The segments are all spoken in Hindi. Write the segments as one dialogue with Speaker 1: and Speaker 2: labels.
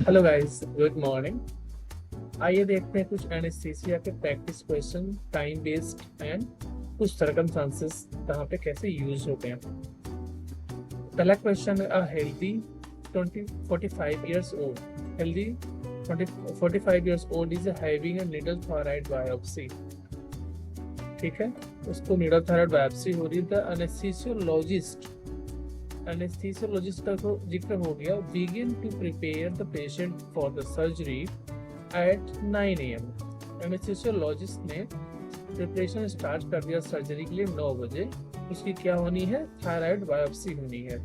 Speaker 1: Hello guys, good morning. आइए देखते हैं कुछ एनेस्थीसिया के practice question, time based and कुछ सर्कमस्टांसेस कहाँ पे कैसे यूज होते हैं। पहला question, a healthy 20 45 years old healthy 20 45 years old is having a needle thyroid biopsy. ठीक है, उसको नीडल थायराइड बायोप्सी हो रही है। द एनेस्थीसियोलॉजिस्ट का तो जिक्र हो गया। Begin to prepare the patient for the surgery at 9 AM। Anaesthesiologist ने प्रिपरेशन स्टार्ट कर दिया सर्जरी के लिए 9 बजे। उसकी क्या होनी है? थायराइड बायोप्सी होनी है।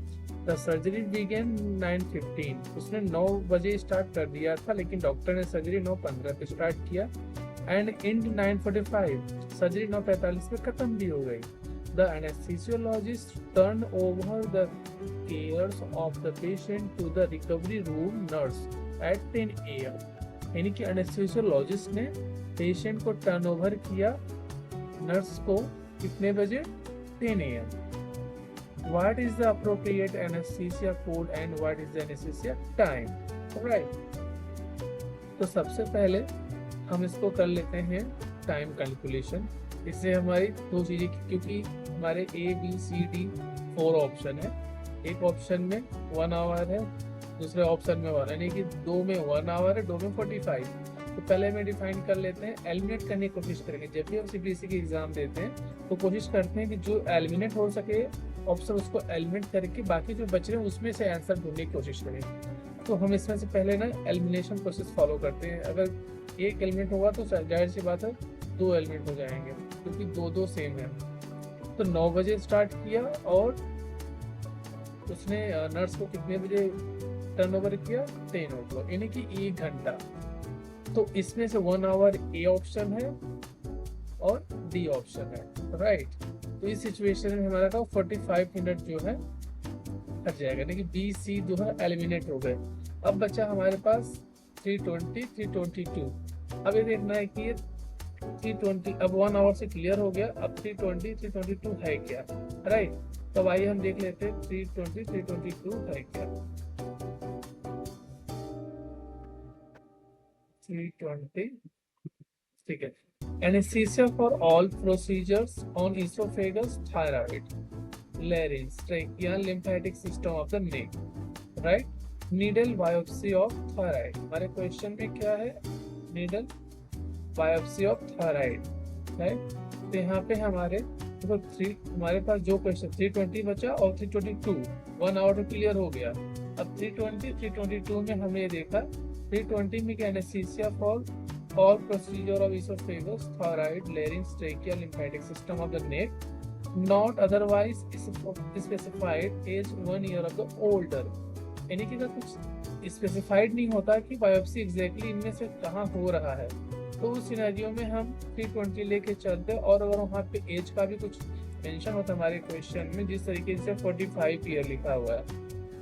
Speaker 1: The surgery began 9:15। उसने 9 बजे स्टार्ट कर दिया था, लेकिन डॉक्टर ने सर्जरी 9:15 पे स्टार्ट किया एंड एंड 9:45। सर्जरी 9:45 पे खत्म भी हो गई। The anesthesiologist turned over the cares of the patient to the recovery room nurse at 10 AM। यानी कि एनेस्थीसियोलॉजिस्ट ने पेशेंट को टर्न ओवर किया नर्स को कितने बजे? 10 AM। What is the appropriate anesthesia code and what is the anesthesia time? Right। तो सबसे पहले हम इसको कर लेते हैं टाइम कैलकुलेशन। इससे हमारी दो चीजें, क्योंकि हमारे A B C D 4 option है। एक ऑप्शन में 1 आवर है, दूसरे ऑप्शन में 1, यानी कि 2 में 1 आवर है, 2 में 45। तो पहले हमें डिफाइन कर लेते हैं, एलिमिनेट करने की कोशिश करेंगे। जब भी हम CPSC की एग्जाम देते हैं तो कोशिश करते हैं कि जो एलिमिनेट हो सके ऑप्शन उसको एलिमिनेट करके बाकी जो बच रहे हैं उसमें से आंसर ढूंढने की कोशिश करें। तो हम इसमें से पहले ना एलिमिनेशन प्रोसेस फॉलो करते हैं। अगर एक एलिमिनेट होगा तो जाहिर सी बात है 2 एलिमिनेट हो जाएंगे, क्योंकि 2 सेम है। तो 9 बजे स्टार्ट किया और उसने नर्स को कितने बजे टर्न ओवर किया? 10 o'clock, यानी कि 1 घंटा। तो इसमें से 1 आवर A ऑप्शन है और D ऑप्शन है। राइट। तो इस सिचुएशन में हमारा का 45 मिनट जो है हट जाएगा, यानी कि B C जो है एलिमिनेट हो गए। अब बचा हमारे पास 320 322। अब ये देखना है कि ये 320 अब 1 आवर से क्लियर हो गया। अब 320 322 है क्या? राइट। तब आइए हम देख लेते हैं 320 322 है क्या। 320, ठीक है। Anaesthesia for all procedures on oesophagus, thyroid, larynx, trachea, lymphatic system of the neck, right? Needle biopsy of thyroid। हमारे क्वेश्चन में क्या है? needle biopsy of thyroid, right? तो यहाँ पे हमारे पास जो क्वेश्चन 320 बचा और 322, 1 आवर तो क्लियर हो गया। अब 320 322 में हमने देखा 320 में anaesthesia for all procedure of esophagus, thyroid, larynx, trachea, lymphatic system of the neck, not otherwise specified age 1 year of the older। यानी कि अगर कुछ स्पेसिफाइड नहीं होता कि बायोप्सी एग्जैक्टली इनमें से कहाँ हो रहा है, तो उस सिनेरियो में हम 320 लेके चलते। और अगर वहाँ पे एज का भी कुछ मेंशन होता हमारे क्वेश्चन में, जिस तरीके से 45 ईयर लिखा हुआ है,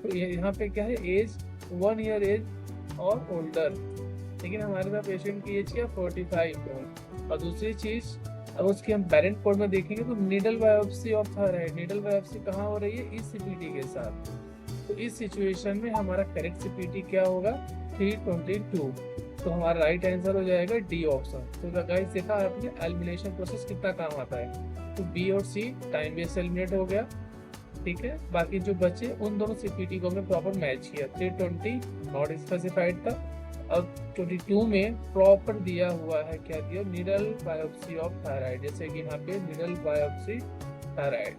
Speaker 1: तो यहाँ पे क्या है? एज 1 ईयर एज और ओल्डर। लेकिन हमारे पास पेशेंट की एज क्या? 45 है। और दूसरी चीज, अब उसकी हम पेरेंट कोड में देखेंगे तो needle biopsy of thyroid, needle biopsy कहाँ हो रही है? इस CPT के साथ। तो इस सिचुएशन में हमारा करेक्ट CPT क्या होगा? 322। तो हमारा राइट आंसर हो जाएगा D ऑप्शन। तो गाइस देखा आपने एलिमिनेशन प्रोसेस कितना काम आता है। तो B और C टाइम बेस्ड एलिमिनेट हो गया, ठीक है। बाकी जो बचे उन दोनों CPT को हमने प्रॉपर मैच किया। 320 नॉट स्पेसिफाइड था, अब 22 में प्रॉपर दिया हुआ है। क्या दिया? नीडल बायोप्सी ऑफ थायराइड, जैसे कि यहाँ पे नीडल बायोप्सी थायराइड।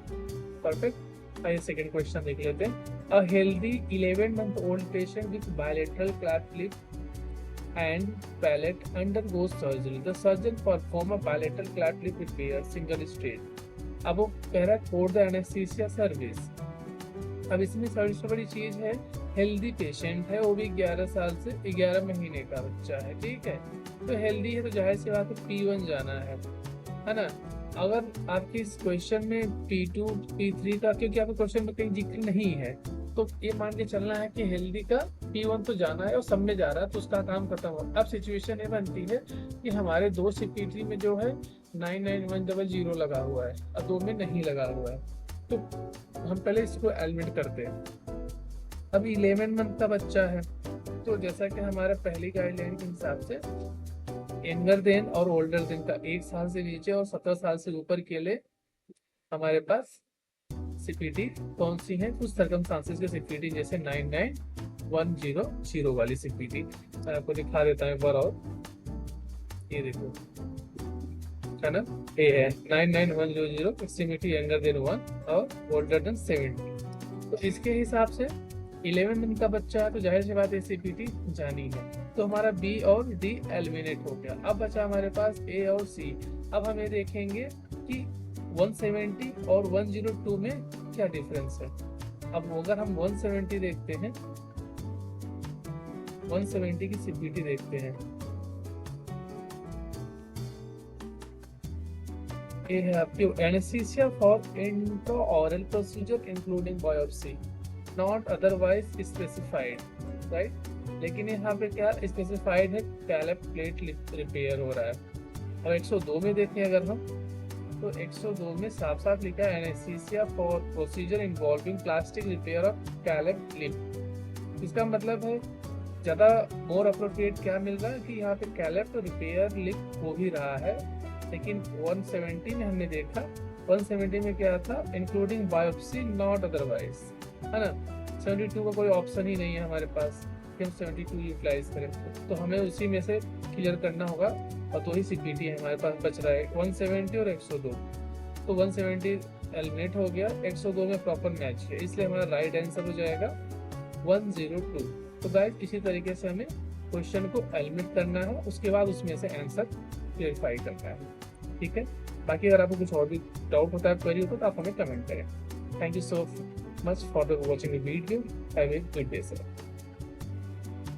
Speaker 1: परफेक्ट। आइए सेकंड क्वेश्चन देख लेते हैं। A healthy 11 month old patient with bilateral cleft lip and palate undergoes surgery। The surgeon perform a bilateral cleft lip repair single stage। अब वो कह रहा है कोड द एनेस्थीसिया सर्विस। अब इसमें सबसे बड़ी चीज है, हेल्दी पेशेंट है, वो भी 11 साल से 11 महीने का बच्चा है, ठीक है। तो हेल्दी है तो जाहिर सी बात है P1 जाना है ना। अगर आपके इस क्वेश्चन में P2 P3 का, क्योंकि आपके क्वेश्चन में कहीं जिक्र नहीं है, तो ये मान के चलना है कि हेल्दी का P1 तो जाना है और सब में जा रहा है, तो उसका काम खत्म हो। अब सिचुएशन ये बनती है कि हमारे 2 CPT में जो है 99100 लगा हुआ है और 2 में नहीं लगा हुआ है। तो हम पहले इसको एलिमिनेट करते हैं। अब 11 मंथ का बच्चा है, तो जैसा कि हमारा पहली गाइडलाइन के हिसाब से यंगर देन और ओल्डर देन का 1 साल से नीचे और 17 साल से ऊपर के लिए हमारे पास सीपीटी कौन सी है, कुछ सर्कमस्टांसेस के सीपीटी जैसे 99100 वाली सीपीटी मैं आपको दिखा देता हूँ एक बार और। ये देखो है ना, ए है 99100 एक्सट्रीमिटी यंगर देन 1 और ओल्डर देन 70। तो इसके हिसाब से 11 दिन का बच्चा है तो जाहिर सी बात है सीपीटी जानी है। तो हमारा बी और डी एलिमिनेट हो गया। अब बचा हमारे पास ए और सी। अब हमें देखेंगे कि 170 और 102 में क्या डिफरेंस है। अब अगर हम 170 देखते हैं, 170 की सीपीटी देखते हैं, ये है आपकी anaesthesia for intraoral procedure including biopsy not otherwise specified, right. लेकिन यहाँ पे क्या स्पेसिफाइड है, कैलप प्लेट रिपेयर हो रहा है। और 102 में देखें अगर हम, तो 102 में साफ साफ लिखा है anaesthesia for procedure involving plastic repair of cleft lip. इसका मतलब है ज़्यादा मोर अप्रोप्रिएट क्या मिल रहा है कि यहाँ पे कैलप रिपेयर लिप हो ही रहा है। लेकिन 170 में हमने देखा, 170 में क्या था, इंक्लूडिंग बायोप्सी नॉट अदरवाइज, है ना। 72 का कोई ऑप्शन ही नहीं है हमारे पास कि हम 72 यूटिलाइज करें। तो हमें उसी में से क्लियर करना होगा और 2 ही सीपीटी है हमारे पास बच रहा है, 170 और 102। तो 170 एलिमिनेट हो गया, 102 में प्रॉपर मैच है, इसलिए हमारा राइट आंसर हो जाएगा 102। तो गाइस इसी तरीके से हमें क्वेश्चन को एलिमिनेट करना है, उसके बाद उसमें से आंसर क्लेरिफाई करना है, ठीक है। बाकी अगर आपको कुछ और भी डाउट होता है, क्वेरी होता है, तो आप हमें कमेंट करें। Thank you so much for the watching the video. Have a good day sir.